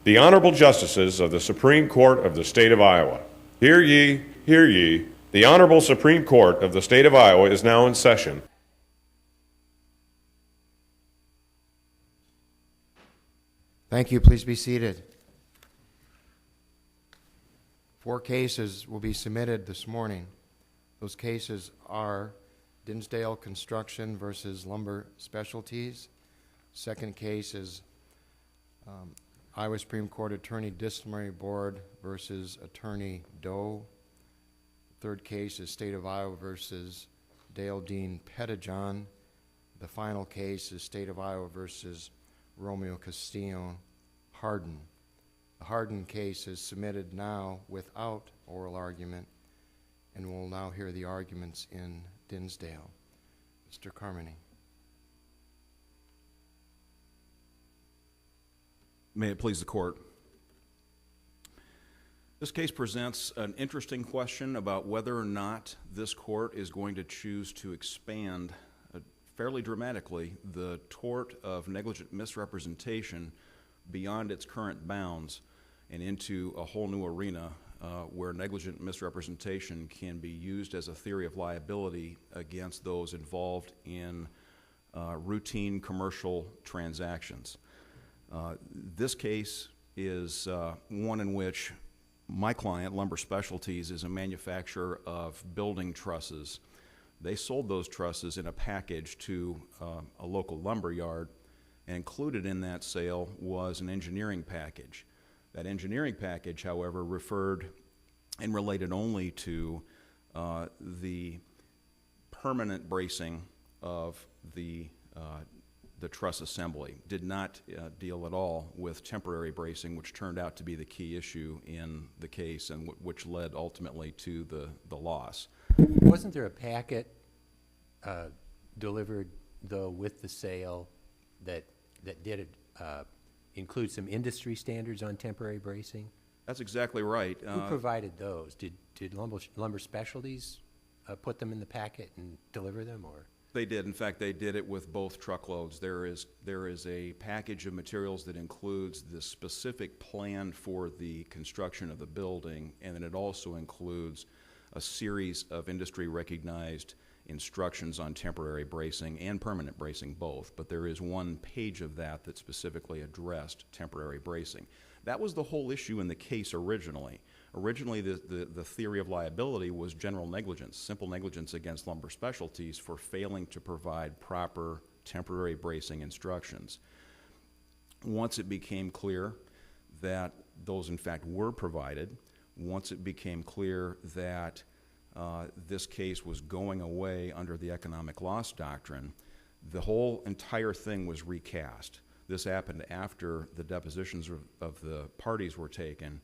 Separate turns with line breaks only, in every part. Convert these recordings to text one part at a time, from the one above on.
The Honorable Justices of the Supreme Court of the State of Iowa. Hear ye, hear ye. The Honorable Supreme Court of the State of Iowa is now in session.
Thank you. Please be seated. 4 cases will be submitted this morning. Those cases are Dinsdale Construction versus Lumber Specialties. Second case is Iowa Supreme Court Attorney Disciplinary Board versus Attorney Doe. Third case is State of Iowa versus Dale Dean Pettijohn. The final case is State of Iowa versus Romeo Castillo Hardin. The Hardin case is submitted now without oral argument, and we'll now hear the arguments in Dinsdale. Mr. Carmoney.
May it please the court. This case presents an interesting question about whether or not this court is going to choose to expand fairly dramatically the tort of negligent misrepresentation beyond its current bounds and into a whole new arena where negligent misrepresentation can be used as a theory of liability against those involved in routine commercial transactions. This case is one in which my client, Lumber Specialties, is a manufacturer of building trusses. They sold those trusses in a package to a local lumber yard, and included in that sale was an engineering package. That engineering package, however, referred and related only to the permanent bracing of the truss assembly, did not deal at all with temporary bracing, which turned out to be the key issue in the case and which led ultimately to the loss.
Wasn't there a packet delivered, though, with the sale that did include some industry standards on temporary bracing?
That's exactly right.
Who provided those? Did Lumber Specialties put them in the packet and deliver them, or?
They did. In fact, they did it with both truckloads. There is a package of materials that includes the specific plan for the construction of the building, and then it also includes a series of industry-recognized instructions on temporary bracing and permanent bracing both, but there is one page of that that specifically addressed temporary bracing. That was the whole issue in the case originally. Originally, the theory of liability was general negligence, simple negligence against Lumber Specialties for failing to provide proper temporary bracing instructions. Once it became clear that those in fact were provided, once it became clear that this case was going away under the economic loss doctrine, the whole entire thing was recast. This happened after the depositions of the parties were taken,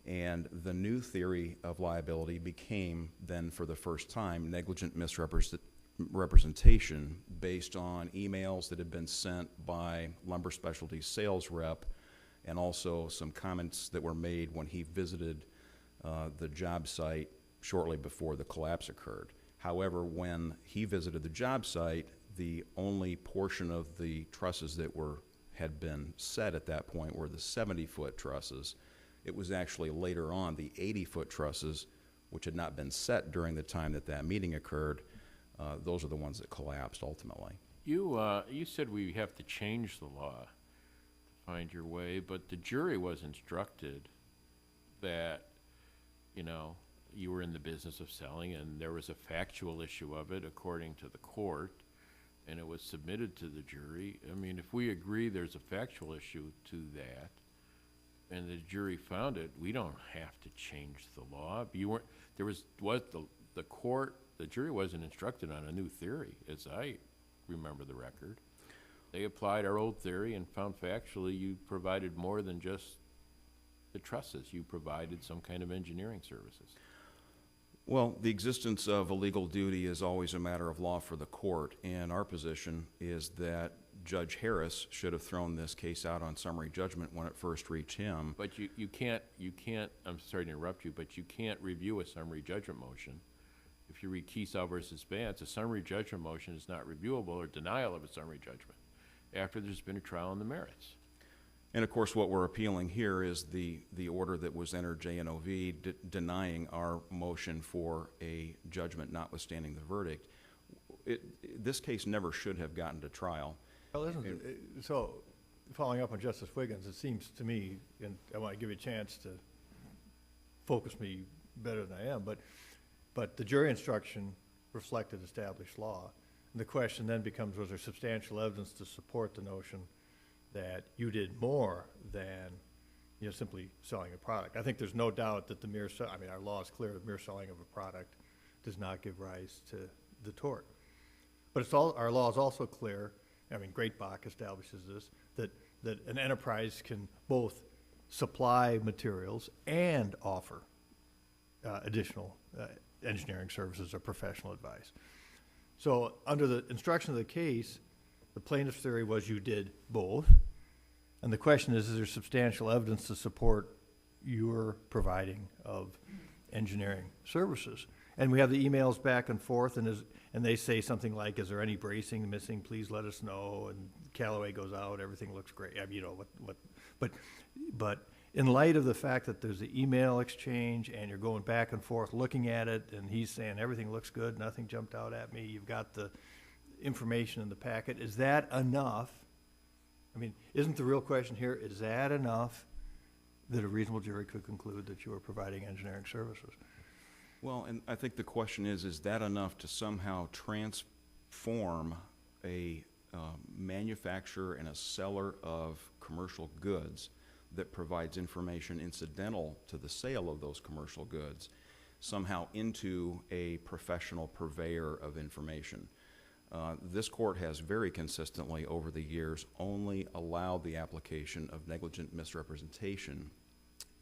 and the new theory of liability became then for the first time negligent misrepresentation based on emails that had been sent by Lumber Specialties sales rep and also some comments that were made when he visited the job site shortly before the collapse occurred. However, when he visited the job site, the only portion of the trusses that had been set at that point were the 70-foot trusses. It was actually later on the 80-foot trusses, which had not been set during the time that meeting occurred. Those are the ones that collapsed ultimately.
You said we have to change the law to find your way, but the jury was instructed that, you were in the business of selling, and there was a factual issue of it according to the court, and it was submitted to the jury. I mean, if we agree there's a factual issue to that, and the jury found it, we don't have to change the law. The jury wasn't instructed on a new theory, as I remember the record. They applied our old theory and found factually you provided more than just the trusses. You provided some kind of engineering services.
Well, the existence of a legal duty is always a matter of law for the court, and our position is that Judge Harris should have thrown this case out on summary judgment when it first reached him.
But you can't, I'm sorry to interrupt you, but you can't review a summary judgment motion. If you read Keesau versus Vance, a summary judgment motion is not reviewable or denial of a summary judgment after there's been a trial on the merits.
And of course, what we're appealing here is the order that was entered J&OV denying our motion for a judgment notwithstanding the verdict. This case never should have gotten to trial.
Well, so, following up on Justice Wiggins, it seems to me, and I want to give you a chance to focus me better than I am, but the jury instruction reflected established law. And the question then becomes, was there substantial evidence to support the notion that you did more than, simply selling a product? I think there's no doubt that our law is clear that mere selling of a product does not give rise to the tort. But our law is also clear, Great Bach establishes this, that an enterprise can both supply materials and offer additional engineering services or professional advice. So under the instruction of the case, the plaintiff's theory was you did both. And the question is there substantial evidence to support your providing of engineering services? And we have the emails back and forth, and they say something like, is there any bracing missing? Please let us know. And Callaway goes out, everything looks great. But in light of the fact that there's the email exchange and you're going back and forth looking at it, and he's saying everything looks good, nothing jumped out at me, you've got the information in the packet, is that enough? Isn't the real question here, is that enough that a reasonable jury could conclude that you are providing engineering services?
Well, and I think the question is that enough to somehow transform a manufacturer and a seller of commercial goods that provides information incidental to the sale of those commercial goods somehow into a professional purveyor of information? This court has very consistently over the years only allowed the application of negligent misrepresentation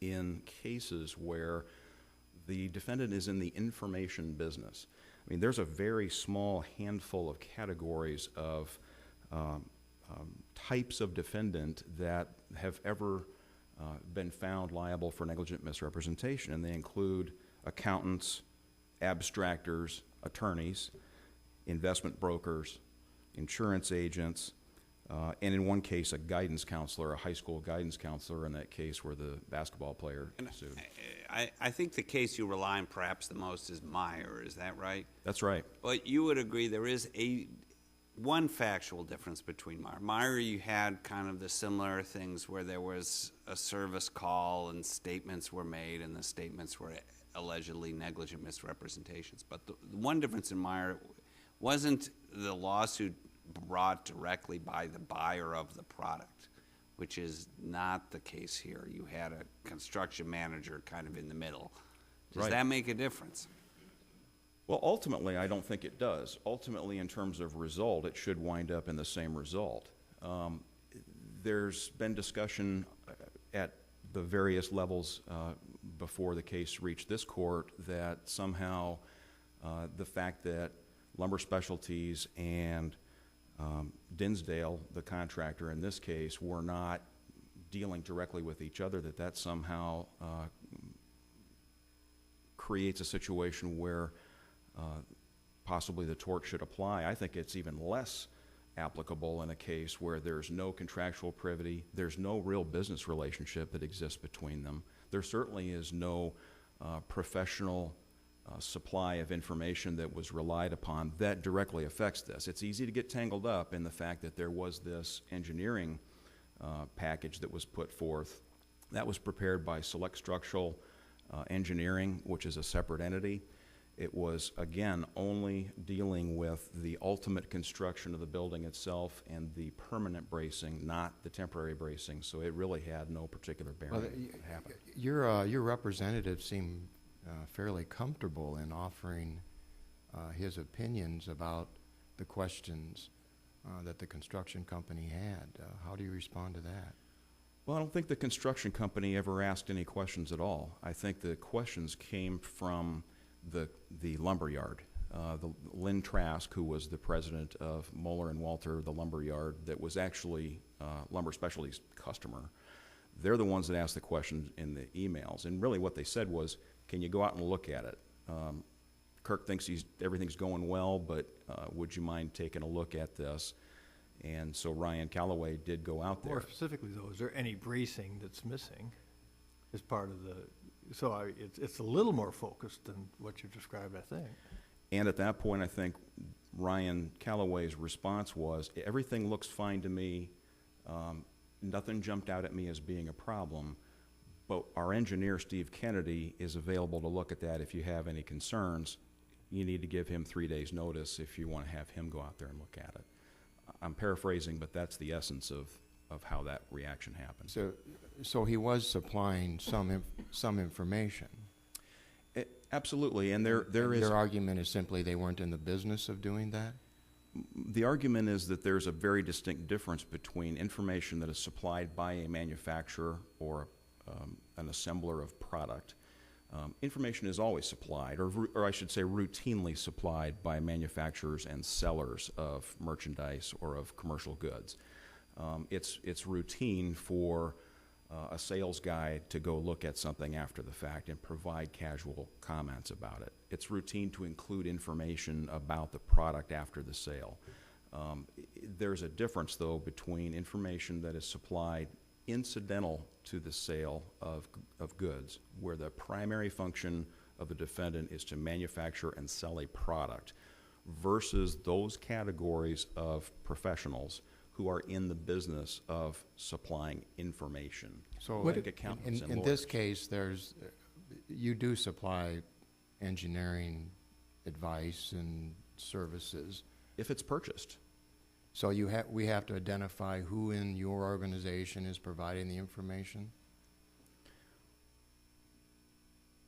in cases where the defendant is in the information business. There's a very small handful of categories of types of defendant that have ever been found liable for negligent misrepresentation, and they include accountants, abstractors, attorneys, investment brokers, insurance agents, and in one case, a guidance counselor, a high school guidance counselor in that case where the basketball player sued.
I think the case you rely on perhaps the most is Meyer, is that right?
That's right.
But you would agree there is one factual difference between Meyer. Meyer, you had kind of the similar things where there was a service call and statements were made, and the statements were allegedly negligent misrepresentations. But the one difference in Meyer wasn't the lawsuit brought directly by the buyer of the product, which is not the case here. You had a construction manager kind of in the middle. Does that make a difference?
Well, ultimately, I don't think it does. Ultimately, in terms of result, it should wind up in the same result. There's been discussion at the various levels before the case reached this court that somehow the fact that Lumber Specialties and Dinsdale, the contractor in this case, were not dealing directly with each other, that somehow creates a situation where possibly the tort should apply. I think it's even less applicable in a case where there's no contractual privity, there's no real business relationship that exists between them. There certainly is no professional supply of information that was relied upon that directly affects this. It's easy to get tangled up in the fact that there was this engineering package that was put forth. That was prepared by Select Structural Engineering, which is a separate entity. It was, again, only dealing with the ultimate construction of the building itself and the permanent bracing, not the temporary bracing, so it really had no particular bearing on what happened.
Your representative seemed fairly comfortable in offering his opinions about the questions that the construction company had. How do you respond to that?
Well, I don't think the construction company ever asked any questions at all. I think the questions came from the lumber yard. Lynn Trask, who was the president of Moeller and Walter, the lumber yard, that was actually Lumber Specialties' customer. They're the ones that asked the questions in the emails. And really what they said was, can you go out and look at it? Kirk thinks everything's going well, but would you mind taking a look at this? And so Ryan Calloway did go out there.
More specifically, though, is there any bracing that's missing as part of the, it's a little more focused than what you described, I think.
And at that point, I think Ryan Calloway's response was, everything looks fine to me. Nothing jumped out at me as being a problem. But our engineer, Steve Kennedy, is available to look at that if you have any concerns. You need to give him 3 days' notice if you want to have him go out there and look at it. I'm paraphrasing, but that's the essence of how that reaction happened.
So he was supplying some information.
Absolutely, and there is...
Your argument is simply they weren't in the business of doing that?
The argument is that there's a very distinct difference between information that is supplied by a manufacturer or an assembler of product. Information is always supplied, or I should say routinely supplied by manufacturers and sellers of merchandise or of commercial goods. It's routine for a sales guy to go look at something after the fact and provide casual comments about it. It's routine to include information about the product after the sale. There's a difference, though, between information that is supplied incidental to the sale of goods, where the primary function of the defendant is to manufacture and sell a product, versus those categories of professionals who are in the business of supplying information.
So
like accountants and
in
lawyers.
this case, you do supply engineering advice and services.
If it's purchased.
So we have to identify who in your organization is providing the information?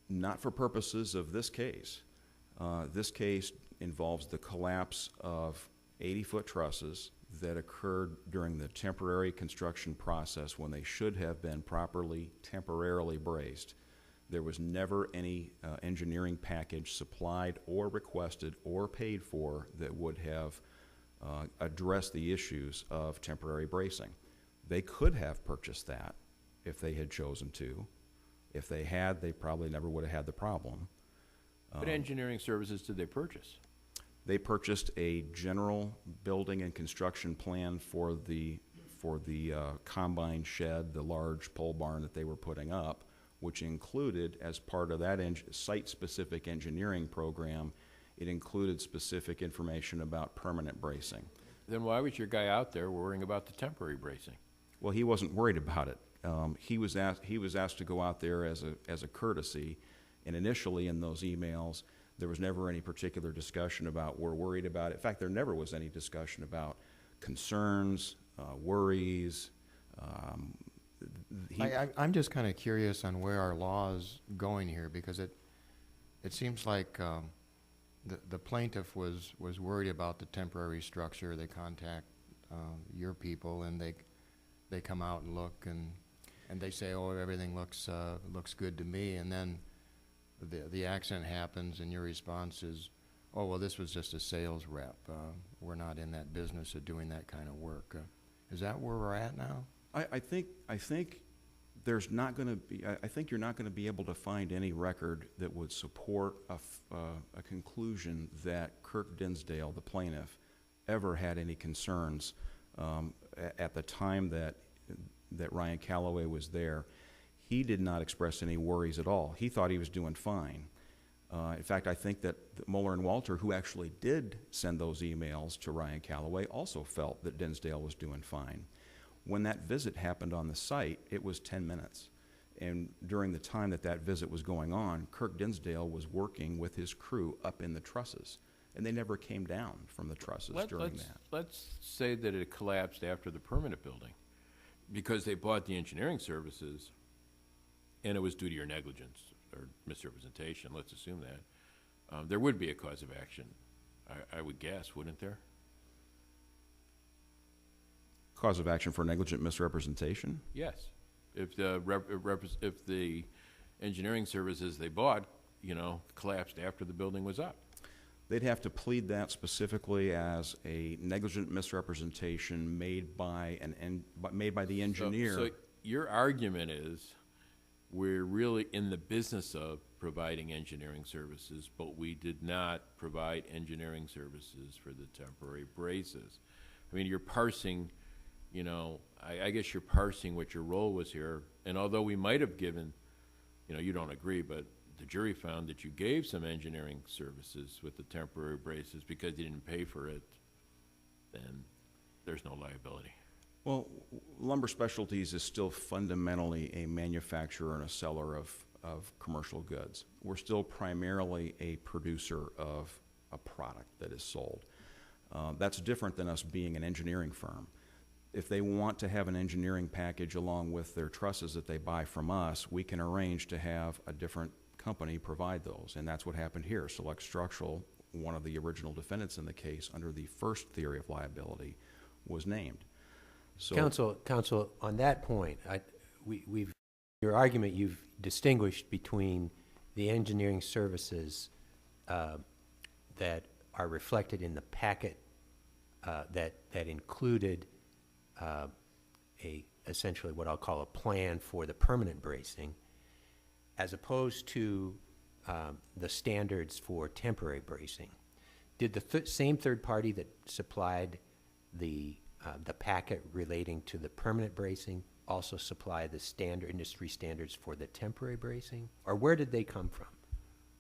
Not for purposes of this case. This case involves the collapse of 80-foot trusses that occurred during the temporary construction process when they should have been properly temporarily braced. There was never any engineering package supplied or requested or paid for that would have addressed the issues of temporary bracing. They could have purchased that if they had chosen to. If they had, they probably never would have had the problem.
What engineering services did they purchase?
They purchased a general building and construction plan for the combine shed, the large pole barn that they were putting up, which included, as part of that site-specific engineering program, it included specific information about permanent bracing.
Then why was your guy out there worrying about the temporary bracing?
Well, he wasn't worried about it. He was asked to go out there as a courtesy, and initially in those emails, there was never any particular discussion about we're worried about it. In fact, there never was any discussion about concerns, worries.
I'm just kind of curious on where our law is going here, because it seems like the plaintiff was worried about the temporary structure. They contact your people, and they come out and look, and they say, oh, everything looks good to me, and then the accident happens, and your response is, oh, well, this was just a sales rep. We're not in that business of doing that kind of work. Is that where we're at now?
I think there's not going to be. I think you're not going to be able to find any record that would support a conclusion that Kirk Dinsdale, the plaintiff, ever had any concerns at the time that Ryan Calloway was there. He did not express any worries at all. He thought he was doing fine. In fact, I think that Mueller and Walter, who actually did send those emails to Ryan Calloway, also felt that Dinsdale was doing fine. When that visit happened on the site, it was 10 minutes. And during the time that visit was going on, Kirk Dinsdale was working with his crew up in the trusses. And they never came down from the trusses during that.
Let's say that it collapsed after the permanent building because they bought the engineering services and it was due to your negligence or misrepresentation. Let's assume that. There would be a cause of action, I would guess, wouldn't there?
Cause of action for negligent misrepresentation?
Yes. If the engineering services they bought, collapsed after the building was up.
They'd have to plead that specifically as a negligent misrepresentation made by the engineer.
So your argument is we're really in the business of providing engineering services, but we did not provide engineering services for the temporary braces. I mean, you're parsing, you know, I guess you're parsing what your role was here. And although we might have given, you know, you don't agree, but the jury found that you gave some engineering services with the temporary braces because you didn't pay for it, then there's no liability.
Well, Lumber Specialties is still fundamentally a manufacturer and a seller of commercial goods. We're still primarily a producer of a product that is sold. That's different than us being an engineering firm. If they want to have an engineering package along with their trusses that they buy from us, we can arrange to have a different company provide those, and that's what happened here. Select Structural, one of the original defendants in the case under the first theory of liability, was named. So,
Counsel, on that point, your argument, you've distinguished between the engineering services that are reflected in the packet that included essentially what I'll call a plan for the permanent bracing, as opposed to the standards for temporary bracing. Did the same third party that supplied the packet relating to the permanent bracing also supply the industry standards for the temporary bracing, or where did they come from?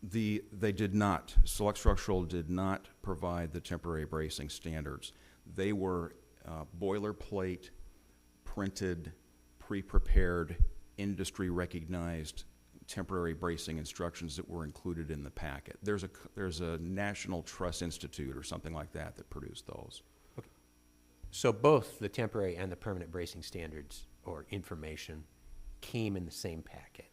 They did not. Select Structural did not provide the temporary bracing standards. They were boilerplate, printed, pre-prepared, industry-recognized temporary bracing instructions that were included in the packet. There's a National Trust Institute or something like that that produced those.
Okay. So both the temporary and the permanent bracing standards or information came in the same packet?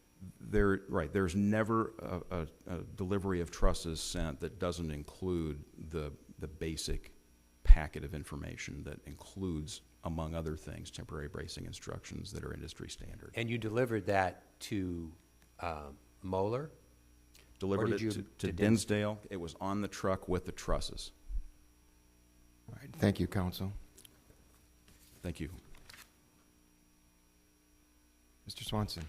Right. There's never a delivery of trusses sent that doesn't include the basic packet of information that includes, among other things, temporary bracing instructions that are industry standard.
And you delivered that to Moeller?
Delivered it to Dinsdale. It was on the truck with the trusses.
All right, thank you, counsel.
Thank you.
Mr. Swanson.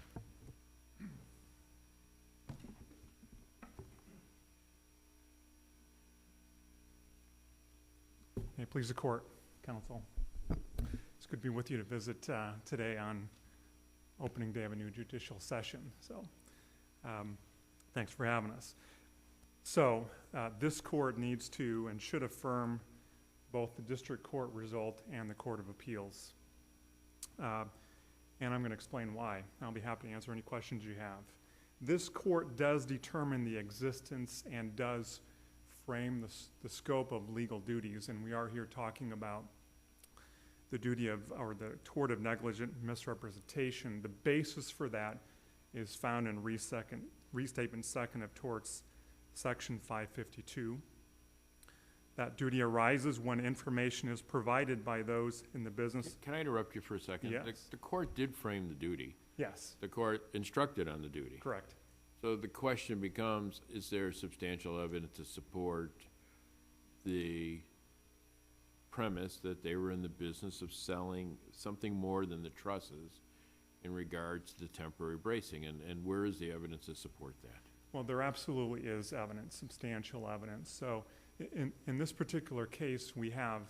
May it please the court, counsel. It's good to be with you to visit today on opening day of a new judicial session. So thanks for having us. So this court needs to and should affirm both the district court result and the Court of Appeals. And I'm going to explain why. I'll be happy to answer any questions you have. This court does determine the existence and does frame the scope of legal duties, and we are here talking about the duty of, or the tort of negligent misrepresentation. The basis for that is found in Restatement Second of Torts, Section 552. That duty arises when information is provided by those in the business.
Can I interrupt you for a second?
Yes.
The court did frame the duty.
Yes,
The court instructed on the duty.
correct.
So the question becomes, is there substantial evidence to support the premise that they were in the business of selling something more than the trusses in regards to temporary bracing? And where is the evidence to support that?
Well, there absolutely is evidence, substantial evidence. So in this particular case, we have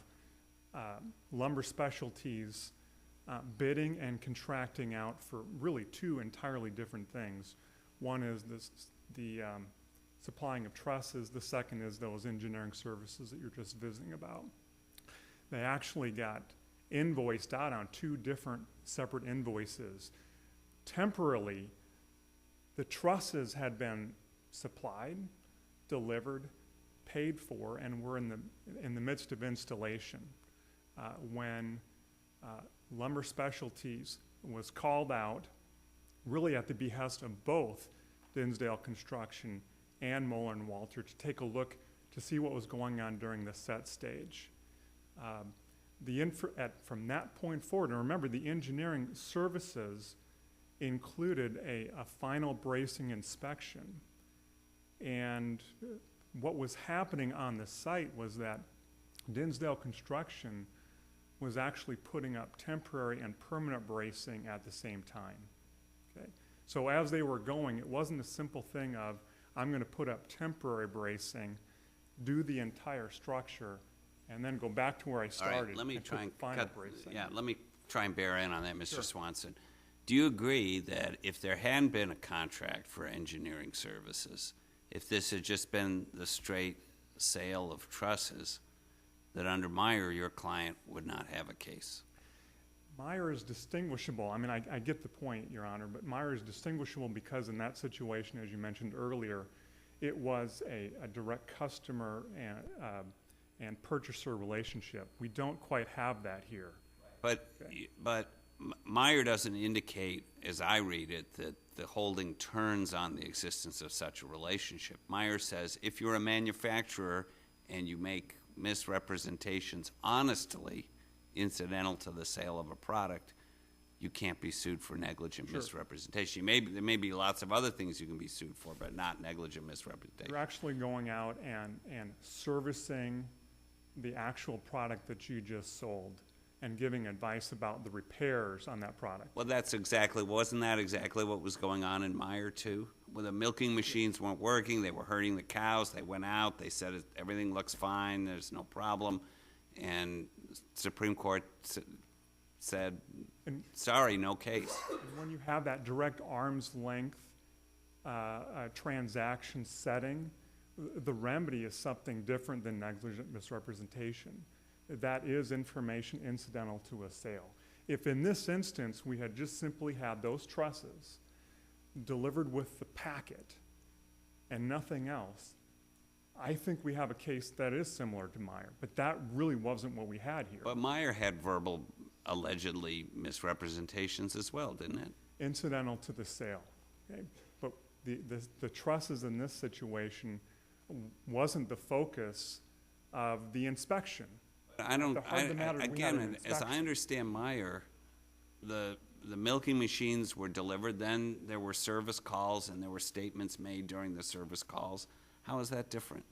Lumber Specialties bidding and contracting out for really two entirely different things. One is the supplying of trusses. The second is those engineering services that you're just visiting about. They actually got invoiced out on two different separate invoices. Temporarily, the trusses had been supplied, delivered, paid for, and were in the midst of installation when Lumber Specialties was called out, really at the behest of both Dinsdale Construction and Moeller & Walter, to take a look to see what was going on during the set stage. From that point forward, and remember, the engineering services included a final bracing inspection. And what was happening on the site was that Dinsdale Construction was actually putting up temporary and permanent bracing at the same time. Okay? So as they were going, it wasn't a simple thing of, I'm going to put up temporary bracing, do the entire structure, and then go back to where I
All
started.
right, let me
and
try
put
and
final
cut,
bracing.
yeah, let me try and bear in on that, Mr. Swanson. Do you agree that if there hadn't been a contract for engineering services, if this had just been the straight sale of trusses, that under Meyer, your client would not have a case?
Meyer is distinguishable. I mean, I get the point, Your Honor, but Meyer is distinguishable because in that situation, as you mentioned earlier, it was a direct customer and purchaser relationship. We don't quite have that here.
But Meyer doesn't indicate, as I read it, that the holding turns on the existence of such a relationship. Meyer says if you're a manufacturer and you make misrepresentations honestly incidental to the sale of a product, you can't be sued for negligent misrepresentation. There may be lots of other things you can be sued for, but not negligent misrepresentation.
You're actually going out and servicing the actual product that you just sold and giving advice about the repairs on that product.
Well, wasn't that exactly what was going on in Meyer too? When the milking machines weren't working, they were hurting the cows, they went out, they said everything looks fine, there's no problem, and Supreme Court said, sorry, no case.
When you have that direct arm's length transaction setting, the remedy is something different than negligent misrepresentation. That is information incidental to a sale. If in this instance we had just simply had those trusses delivered with the packet and nothing else, I think we have a case that is similar to Meyer, but that really wasn't what we had here.
But Meyer had verbal, allegedly, misrepresentations as well, didn't it?
Incidental to the sale. Okay? But the trusses in this situation wasn't the focus of the inspection.
Again, as I understand Meyer, the milking machines were delivered, then there were service calls and there were statements made during the service calls. How is that different?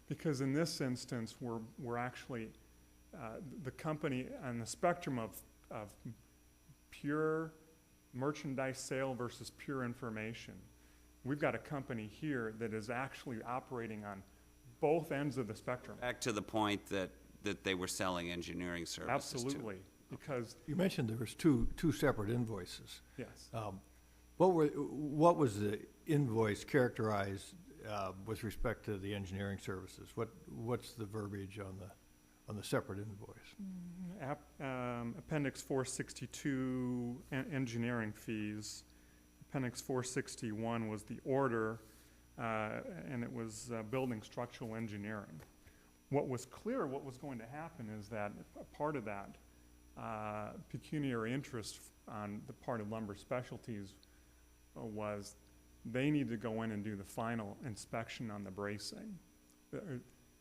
Because in this instance, we're actually, the company on the spectrum of pure merchandise sale versus pure information, we've got a company here that is actually operating on both ends of the spectrum.
Back to the point that they were selling engineering services too.
Absolutely, because,
You mentioned there was two separate invoices.
yes.
What was the invoice characterized with respect to the engineering services? What's the verbiage on the separate invoice?
Appendix 462, engineering fees. Appendix 461 was the order, and it was building structural engineering. What was clear, what was going to happen is that a part of that pecuniary interest on the part of Lumber Specialties was they need to go in and do the final inspection on the bracing,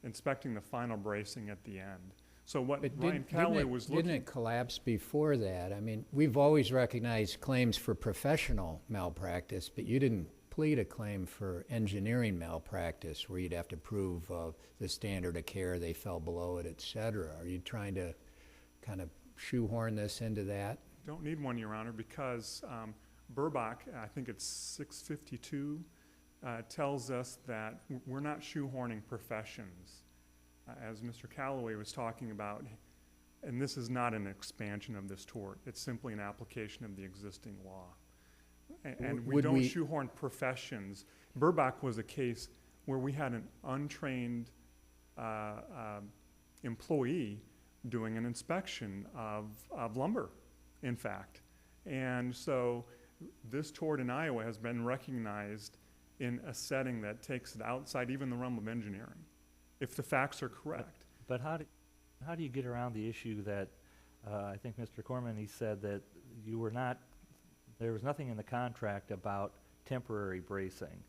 inspecting the final bracing at the end. So what
But
Ryan Callaway was
Didn't
looking...
it collapse before that? I mean, we've always recognized claims for professional malpractice, but you didn't plead a claim for engineering malpractice where you'd have to prove the standard of care, they fell below it, et cetera. Are you trying to kind of shoehorn this into that?
Don't need one, Your Honor, because Burbach, I think it's 652, tells us that we're not shoehorning professions. As Mr. Callaway was talking about, and this is not an expansion of this tort, it's simply an application of the existing law. And we
Would
don't
we-
shoehorn professions. Burbach was a case where we had an untrained employee doing an inspection of lumber, in fact. And so this tort in Iowa has been recognized in a setting that takes it outside even the realm of engineering, if the facts are correct.
But how do you get around the issue that I think Mr. Carmoney said that there was nothing in the contract about temporary bracing.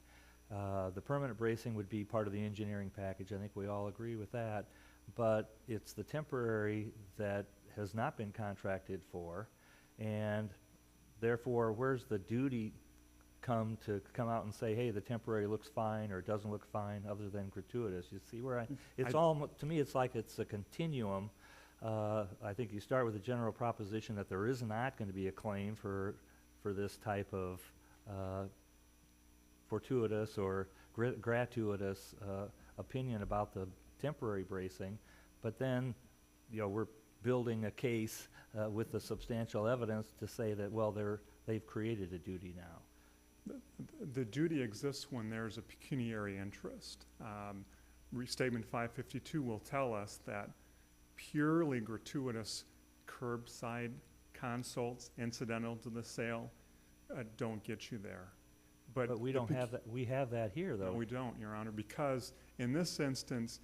The permanent bracing would be part of the engineering package. I think we all agree with that. But it's the temporary that has not been contracted for, and therefore, where's the duty come out and say, hey, the temporary looks fine or doesn't look fine, other than gratuitous? You see where to me, it's like it's a continuum. I think you start with a general proposition that there is not going to be a claim for this type of fortuitous or gratuitous opinion about the temporary bracing, but then, we're building a case with the substantial evidence to say that, well, they've created a duty now.
The duty exists when there's a pecuniary interest. Restatement 552 will tell us that purely gratuitous curbside consults incidental to the sale don't get you there.
But we don't have that. We have that here, though.
No, we don't, Your Honor, because in this instance,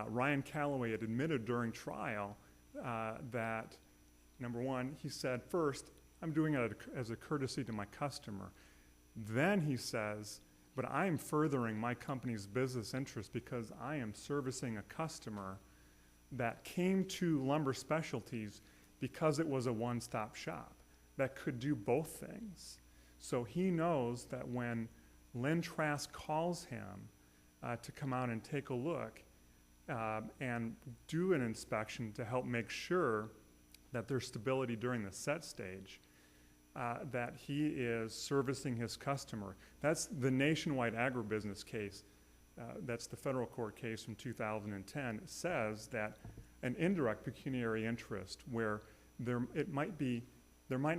Ryan Calloway had admitted during trial that, number one, he said, first, I'm doing it as a courtesy to my customer. Then he says, but I am furthering my company's business interest because I am servicing a customer that came to Lumber Specialties because it was a one-stop shop that could do both things. So he knows that when Lynn Trask calls him to come out and take a look and do an inspection to help make sure that there's stability during the set stage, that he is servicing his customer. That's the nationwide agribusiness case. That's the federal court case from 2010. It says that an indirect pecuniary interest where there might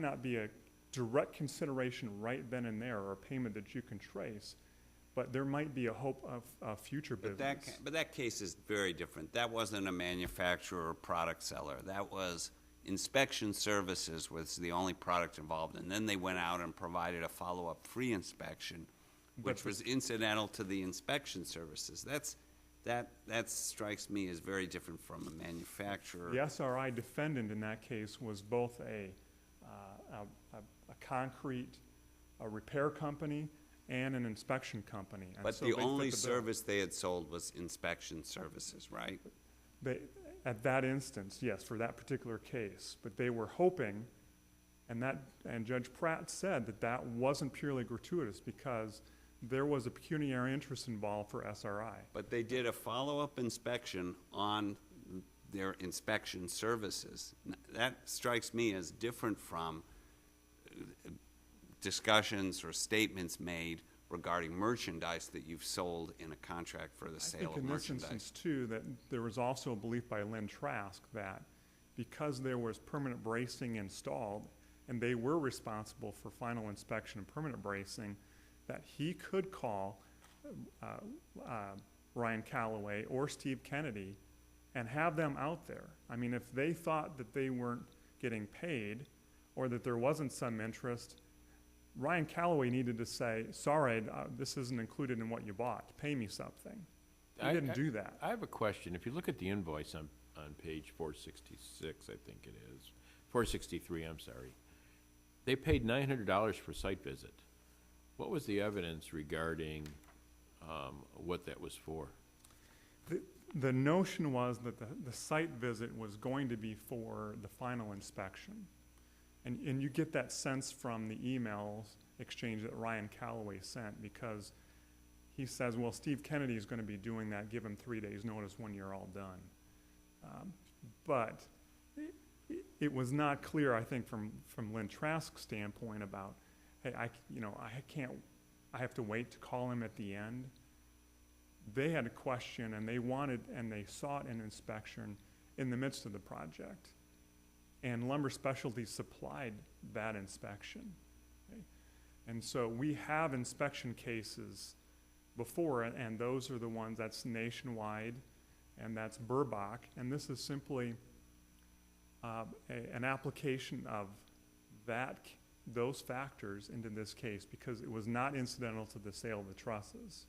not be a direct consideration right then and there or a payment that you can trace, but there might be a hope of future business.
But that case is very different. That wasn't a manufacturer or product seller. That was inspection services was the only product involved, and then they went out and provided a follow-up free inspection, which was incidental to the inspection services. That strikes me as very different from a manufacturer.
The SRI defendant in that case was both a concrete repair company and an inspection company. And
But
so
the
they
only
fit the bill.
service they had sold was inspection services, right?
At that instance, yes, for that particular case. But they were hoping, and Judge Pratt said that wasn't purely gratuitous because there was a pecuniary interest involved for SRI.
But they did a follow-up inspection on their inspection services. That strikes me as different from discussions or statements made regarding merchandise that you've sold in a contract for the sale of merchandise.
I think in this instance, too, that there was also a belief by Lynn Trask that because there was permanent bracing installed and they were responsible for final inspection and permanent bracing, that he could call Ryan Calloway or Steve Kennedy and have them out there. I mean, if they thought that they weren't getting paid or that there wasn't some interest, Ryan Calloway needed to say, sorry, this isn't included in what you bought. Pay me something. He didn't do that.
I have a question. If you look at the invoice on page 466, I think it is, 463, I'm sorry, they paid $900 for site visit. What was the evidence regarding what that was for?
The notion was that the site visit was going to be for the final inspection. And you get that sense from the emails exchange that Ryan Calloway sent because he says, well, Steve Kennedy is going to be doing that. Give him 3 days notice when you're all done. But it was not clear, I think, from Lynn Trask's standpoint about, hey, I have to wait to call him at the end. They had a question and they sought an inspection in the midst of the project. And Lumber Specialties supplied that inspection. Okay? And so we have inspection cases before, and those are the ones that's nationwide, and that's Burbach. And this is simply an application of those factors into this case because it was not incidental to the sale of the trusses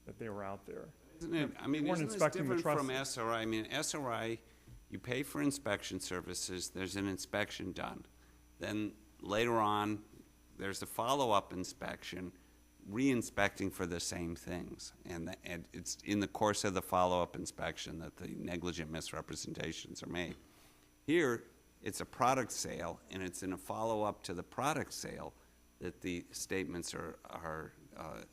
that they were out there.
Isn't it? I mean, isn't this different from SRI? I mean, SRI, you pay for inspection services, there's an inspection done. Then later on, there's a follow-up inspection, re-inspecting for the same things. And it's in the course of the follow-up inspection that the negligent misrepresentations are made. Here, it's a product sale, and it's in a follow-up to the product sale that the statements are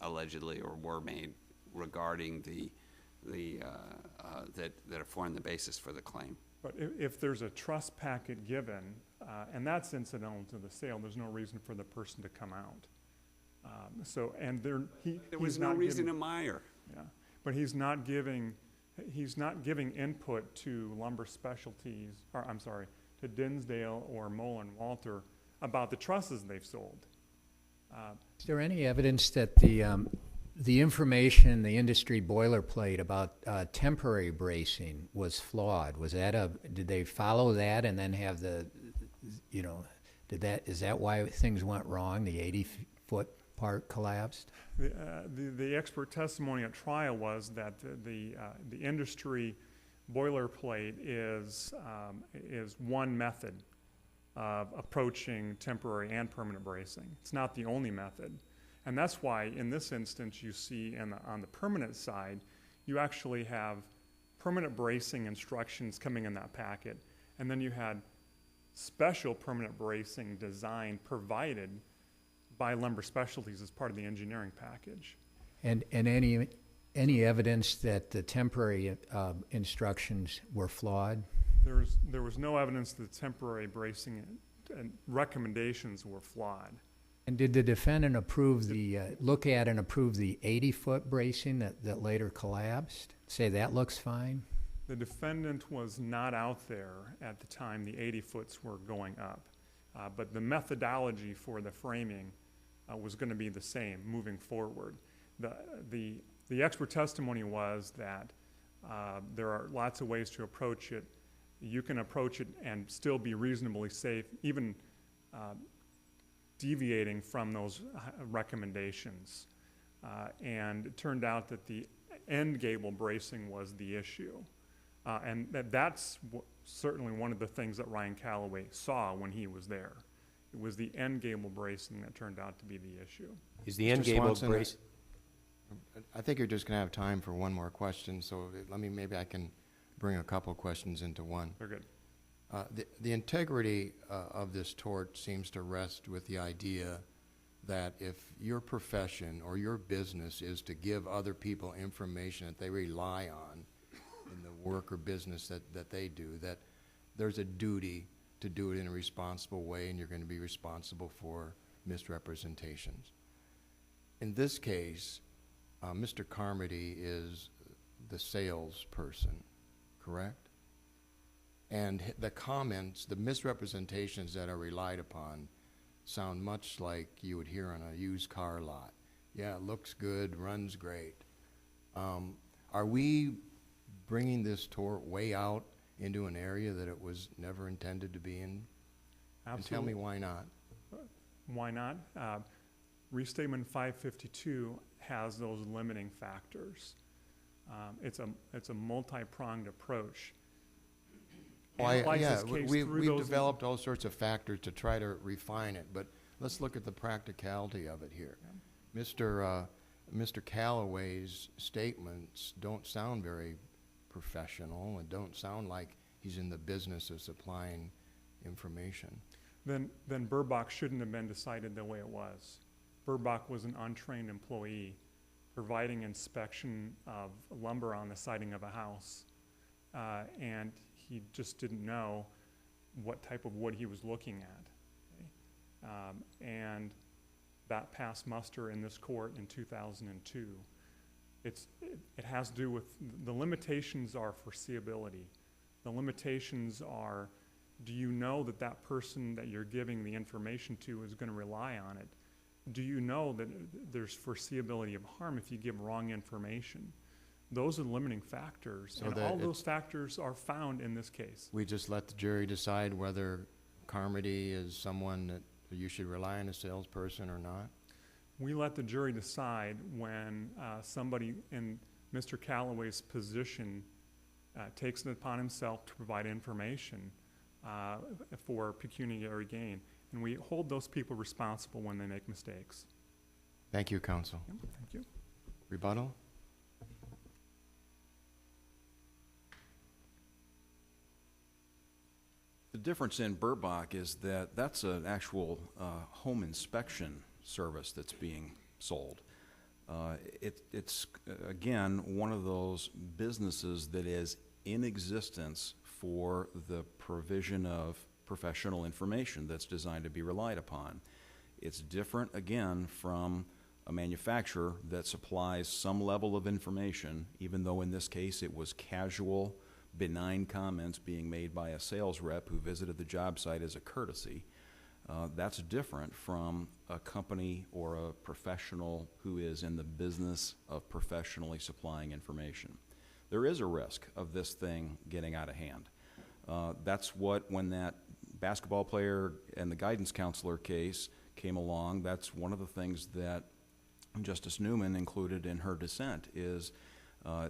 allegedly or were made regarding that form the basis for the claim.
But if there's a trust packet given, and that's incidental to the sale, there's no reason for the person to come out.
There was no reason to Meyer.
Yeah, but he's not giving. he's not giving input to Lumber Specialties, or I'm sorry, to Dinsdale or Mullen Walter about the trusses they've sold.
Is there any evidence that the information in the industry boilerplate about temporary bracing was flawed? Was that did they follow that and then have is that why things went wrong? The 80-foot part collapsed?
The expert testimony at trial was that the industry boilerplate is one method of approaching temporary and permanent bracing. It's not the only method. And that's why in this instance you see on the permanent side, you actually have permanent bracing instructions coming in that packet. And then you had special permanent bracing design provided by Lumber Specialties as part of the engineering package.
And any evidence that the temporary instructions were flawed?
There was no evidence that temporary bracing and recommendations were flawed.
And did the defendant look at and approve the 80-foot bracing that later collapsed? Say that looks fine?
The defendant was not out there at the time the 80-foots were going up. But the methodology for the framing was going to be the same moving forward. The expert testimony was that there are lots of ways to approach it. You can approach it and still be reasonably safe, even deviating from those recommendations. And it turned out that the end gable bracing was the issue. And that's certainly one of the things that Ryan Calloway saw when he was there. It was the end gable bracing that turned out to be the issue.
Is the end
Mr.
gable
Swanson,
brace?
I think you're just going to have time for one more question, so maybe I can bring a couple questions into one.
Very good.
The integrity of this tort seems to rest with the idea that if your profession or your business is to give other people information that they rely on in the work or business that they do, that there's a duty to do it in a responsible way, and you're going to be responsible for misrepresentations. In this case, Mr. Carmoney is the salesperson, correct? And the comments, the misrepresentations that are relied upon sound much like you would hear on a used car lot. Yeah, it looks good, runs great. Are we bringing this tort way out into an area that it was never intended to be in?
Absolutely.
And tell me why not.
Why not? Restatement 552 has those limiting factors. It's a multi-pronged approach.
We've developed all sorts of factors to try to refine it, but let's look at the practicality of it here. Yeah. Mr. Calloway's statements don't sound very professional and don't sound like he's in the business of supplying information.
Then Burbach shouldn't have been decided the way it was. Burbach was an untrained employee providing inspection of lumber on the siding of a house, and he just didn't know what type of wood he was looking at. Okay? And that passed muster in this court in 2002. It has to do with, the limitations are foreseeability. The limitations are, do you know that that person that you're giving the information to is going to rely on it? Do you know that there's foreseeability of harm if you give wrong information? Those are limiting factors,
So
and
that
all those factors are found in this case.
We just let the jury decide whether Carmody is someone that you should rely on, a salesperson or not?
We let the jury decide when somebody in Mr. Calloway's position takes it upon himself to provide information for pecuniary gain. And we hold those people responsible when they make mistakes.
Thank you, counsel.
Yep, thank you.
Rebuttal?
The difference in Burbach is that that's an actual home inspection service that's being sold. It's again, one of those businesses that is in existence for the provision of professional information that's designed to be relied upon. It's different, again, from a manufacturer that supplies some level of information, even though in this case it was casual, benign comments being made by a sales rep who visited the job site as a courtesy, that's different from a company or a professional who is in the business of professionally supplying information. There is a risk of this thing getting out of hand. That's what, when that basketball player and the guidance counselor case came along, that's one of the things that Justice Newman included in her dissent is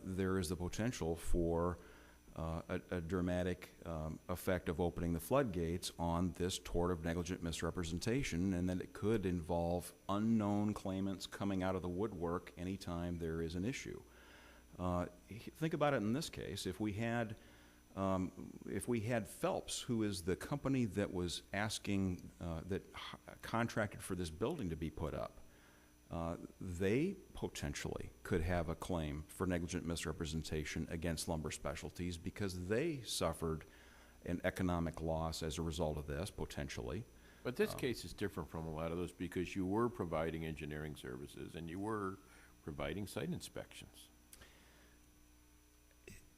there is the potential for a dramatic effect of opening the floodgates on this tort of negligent misrepresentation, and that it could involve unknown claimants coming out of the woodwork anytime there is an issue. Think about it in this case. If we had Phelps, who is the company that was asking, that contracted for this building to be put up, they potentially could have a claim for negligent misrepresentation against Lumber Specialties because they suffered an economic loss as a result of this, potentially.
But this case is different from a lot of those because you were providing engineering services and you were providing site inspections.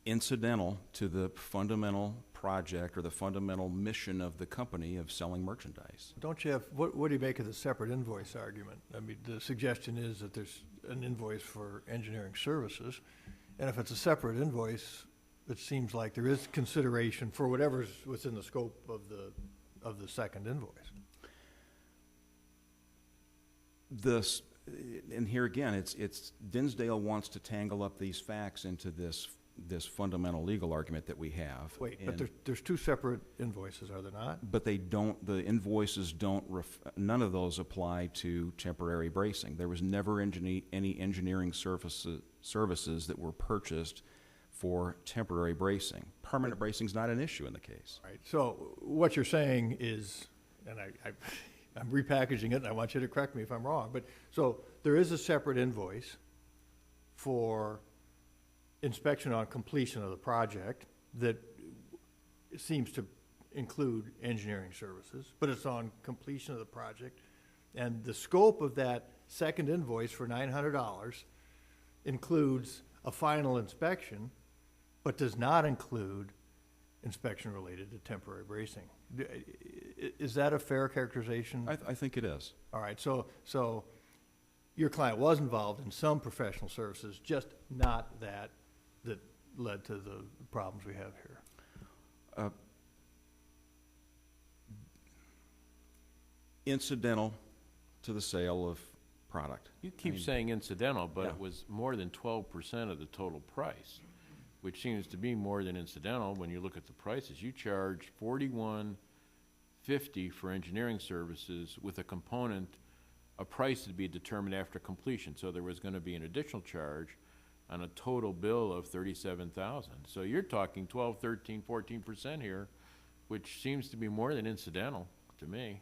Incidental to the fundamental project or the fundamental mission of the company of selling merchandise.
Don't you have, what do you make of the separate invoice argument? I mean, the suggestion is that there's an invoice for engineering services, and if it's a separate invoice, it seems like there is consideration for whatever's within the scope of the second invoice.
And here again, it's Dinsdale wants to tangle up these facts into this fundamental legal argument that we have.
Wait, but there's two separate invoices, are there not?
But they don't, the invoices don't, none of those apply to temporary bracing. There was never any engineering services that were purchased for temporary bracing. Permanent bracing is not an issue in the case.
Right, so what you're saying is, and I'm repackaging it, and I want you to correct me if I'm wrong, but so there is a separate invoice for inspection on completion of the project that seems to include engineering services, but it's on completion of the project. And the scope of that second invoice for $900 includes a final inspection, but does not include inspection related to temporary bracing. Is that a fair characterization?
I think it is.
All right, so your client was involved in some professional services, just not that led to the problems we have here.
Incidental to the sale of product.
You keep saying incidental, but
Yeah.
it was more than 12% of the total price, which seems to be more than incidental when you look at the prices. You charge $41.50 for engineering services with a component, a price to be determined after completion. So there was going to be an additional charge on a total bill of $37,000. So you're talking 12, 13, 14% here, which seems to be more than incidental to me.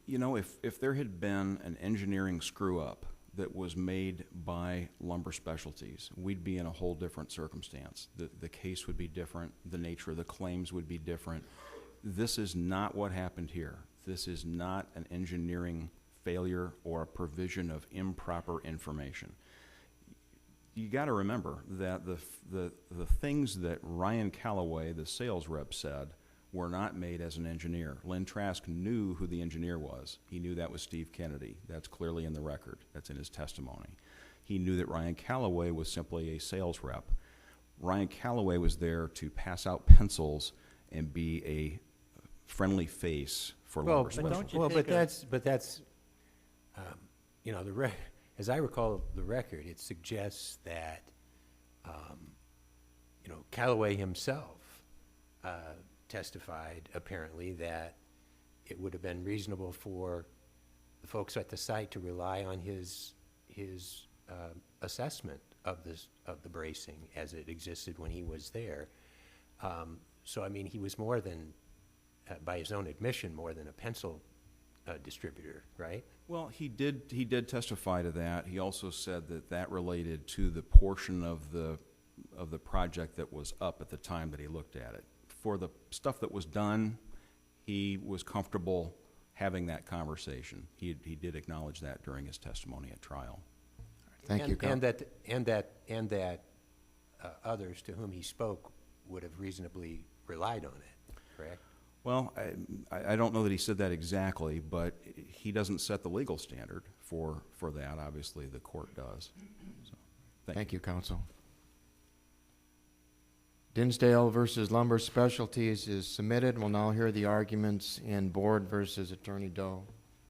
You know, if there had been an engineering screw-up that was made by Lumber Specialties, we'd be in a whole different circumstance. The case would be different. The nature of the claims would be different. This is not what happened here. This is not an engineering failure or a provision of improper information. You got to remember that the things that Ryan Calloway, the sales rep, said were not made as an engineer. Lynn Trask knew who the engineer was. He knew that was Steve Kennedy. That's clearly in the record. That's in his testimony. He knew that Ryan Calloway was simply a sales rep. Ryan Calloway was there to pass out pencils and be a friendly face for Lumber Specialties.
But that's, you know, as I recall the record, it suggests that, you know, Calloway himself testified apparently that it would have been reasonable for the folks at the site to rely on his assessment of the bracing as it existed when he was there. So I mean, he was more than, by his own admission, more than a pencil distributor, right?
Well, he did testify to that. He also said that related to the portion of the project that was up at the time that he looked at it. For the stuff that was done, he was comfortable having that conversation. He did acknowledge that during his testimony at trial.
Thank you,
And that others to whom he spoke would have reasonably relied on it, correct?
Well, I don't know that he said that exactly, but he doesn't set the legal standard for that. Obviously, the court does. So,
Thank you, counsel. Dinsdale versus Lumber Specialties is submitted. We'll now hear the arguments in Board versus Attorney Doe.